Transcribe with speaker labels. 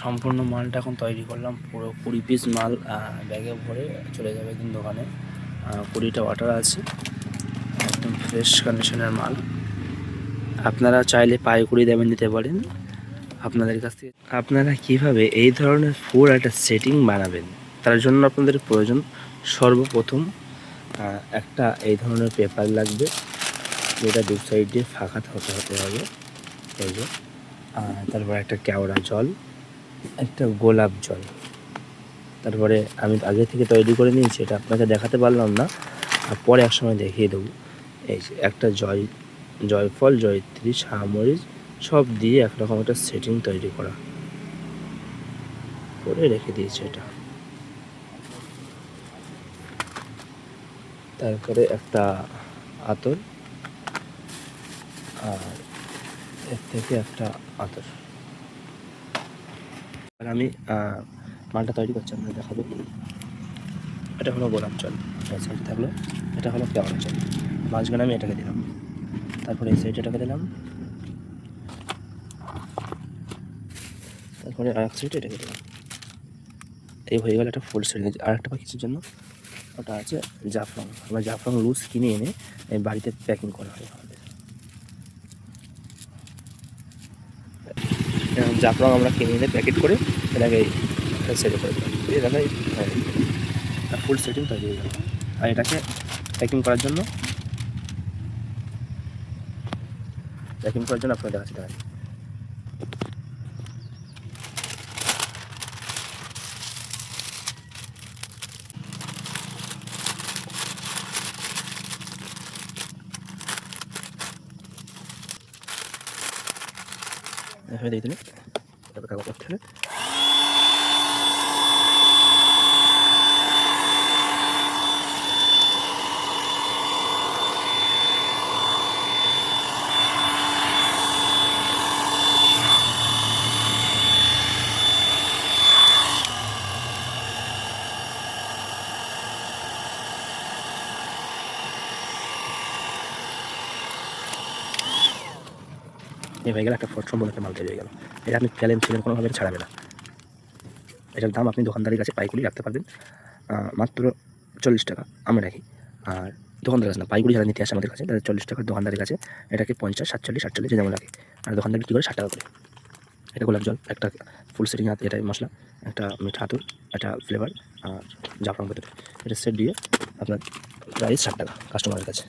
Speaker 1: সম্পূর্ণ মালটা এখন তৈরি করলাম, পুরো 20 পিস মাল ব্যাগে ভরে চলে যাবে কিন্তু দোকানে। 20টা অর্ডার আছে, একদম ফ্রেশ কন্ডিশনের মাল। আপনারা চাইলে পাইকারি দামে নিতে পারেন। আপনাদের কাছ থেকে আপনারা কীভাবে এই ধরনের ফুল একটা সেটিং বানাবেন, তার জন্য আপনাদের প্রয়োজন সর্বপ্রথম একটা এই ধরনের পেপার লাগবে, যেটা দু সাইড দিয়ে ফাঁকা হতে হবে। এই যে তারপর একটা কেওড়া জল, একটা গোলাপ জল। তারপরে আমি আগে থেকে তৈরি করে নিয়েছি, এটা আপনাকে দেখাতে পারলাম না, পরে এক সময় দেখিয়ে দেবো। এই যে একটা জয়ফল, জয়ত্রী, শাহমরিচ সব দিয়ে একরকম একটা সেটিং তৈরি করা করে রেখে দিয়েছি এটা। তারপরে একটা আতর, আর এর থেকে একটা আতর। আর আমি মালটা তৈরি করছি, আপনাকে দেখাবো। এটা হলো গোলাপ জল, সাইড থাকলো। এটা হলো কেওড়া জল, মাঝখানে আমি এটাকে দিলাম। তারপরে এই সাইড এটাকে দিলাম, তারপরে আর এক সাইড এটাকে দিলাম। এই হয়ে গেল একটা ফুল সেটিং। আর একটা কিছুর জন্য ওটা আছে জাফরান। আমরা জাফরান লুজ কিনে এনে বাড়িতে প্যাকিং করা হয় আমাদের। জাফরান আমরা কিনে এনে প্যাকেট করে এটাকে সেটে করে দিলাম, এটাকে ফুল সেটিং তৈরি হয়ে গেল। আর এটাকে প্যাকিং করার জন্য আপনার দেখাচ্ছি। এভাবে দিয়ে দিলে তারপর কাগজ করতে হবে। এই হয়ে গেলে একটা সম্পূর্ণ একটা মাল তৈরি হয়ে গেল। এটা আপনি ফেলেন কোনোভাবে ছাড়াবে না। এটার দাম আপনি দোকানদারের কাছে পাইকারি রাখতে পারবেন মাত্র 40 টাকা আমরা রাখি। আর দোকানদার কাছে না, পাইকারি যারা নিতে আসে আমাদের কাছে তাদের 40 টাকা, দোকানদারের কাছে এটাকে 50, 47, 48 যেমন লাগে। আর দোকানদার বিক্রি করে 60 টাকা করে। এটা গোলাপ জল, একটা ফুল সেটিং হাতে, এটাই মশলা, একটা মিঠা আতর, একটা ফ্লেভার আর জাফরান ভেতরে। এটা সেট দিয়ে আপনার প্রাইস 60 টাকা কাস্টমারের কাছে।